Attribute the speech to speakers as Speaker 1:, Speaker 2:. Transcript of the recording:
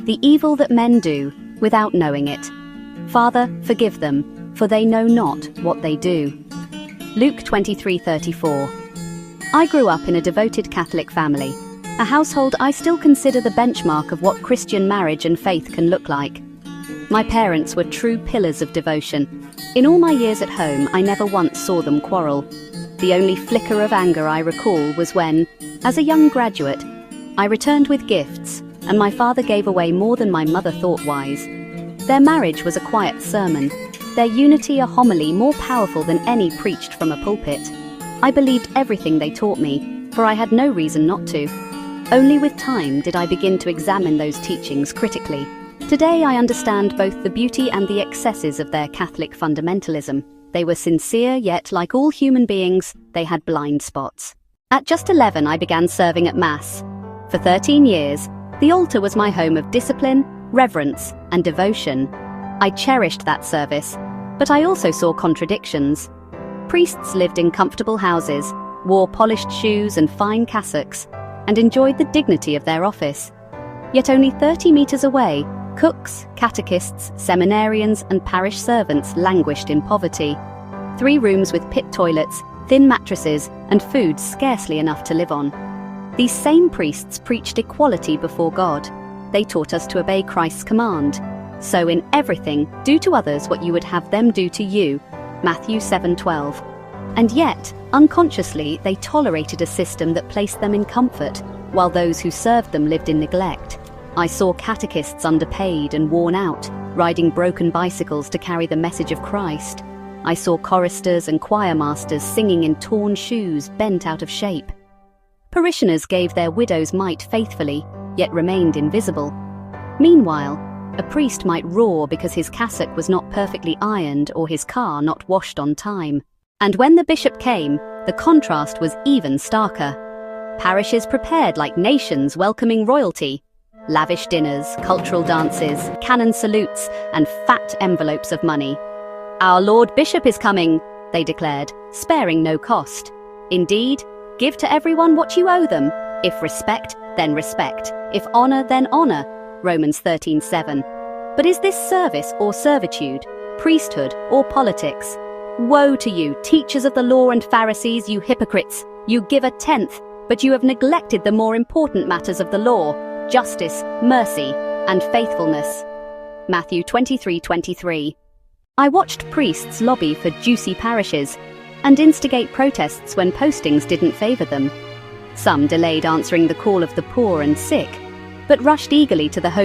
Speaker 1: the evil that men do without knowing it. Father, forgive them, for they know not what they do. Luke 23:34. I grew up in a devoted Catholic family, a household I still consider the benchmark of what Christian marriage and faith can look like. My parents were true pillars of devotion. In all my years at home, I never once saw them quarrel. The only flicker of anger I recall was when, as a young graduate, I returned with gifts, and my father gave away more than my mother thought wise. Their marriage was a quiet sermon, their unity a homily more powerful than any preached from a pulpit. I believed everything they taught me, for I had no reason not to. Only with time did I begin to examine those teachings critically. Today I understand both the beauty and the excesses of their Catholic fundamentalism. They were sincere, yet, like all human beings, they had blind spots. At just 11, I began serving at Mass. For 13 years, the altar was my home of discipline, reverence, and devotion. I cherished that service, but I also saw contradictions. Priests lived in comfortable houses, wore polished shoes and fine cassocks, and enjoyed the dignity of their office. Yet only 30 meters away, cooks, catechists, seminarians, and parish servants languished in poverty. 3 rooms with pit toilets, thin mattresses, and food scarcely enough to live on. These same priests preached equality before God. They taught us to obey Christ's command. So in everything, do to others what you would have them do to you. Matthew 7:12. And yet, unconsciously, they tolerated a system that placed them in comfort, while those who served them lived in neglect. I saw catechists underpaid and worn out, riding broken bicycles to carry the message of Christ. I saw choristers and choir masters singing in torn shoes, bent out of shape. Parishioners gave their widow's mite faithfully, yet remained invisible. Meanwhile, a priest might roar because his cassock was not perfectly ironed or his car not washed on time. And when the bishop came, the contrast was even starker. Parishes prepared like nations welcoming royalty. Lavish dinners, cultural dances, cannon salutes, and fat envelopes of money. Our Lord Bishop is coming, they declared, sparing no cost. Indeed, give to everyone what you owe them. If respect, then respect. If honor, then honor. Romans 13:7. But is this service or servitude, priesthood or politics? Woe to you, teachers of the law and Pharisees, you hypocrites! You give a tenth, but you have neglected the more important matters of the law: justice, mercy, and faithfulness. Matthew 23:23. I watched priests lobby for juicy parishes and instigate protests when postings didn't favor them. Some delayed answering the call of the poor and sick, but rushed eagerly to the home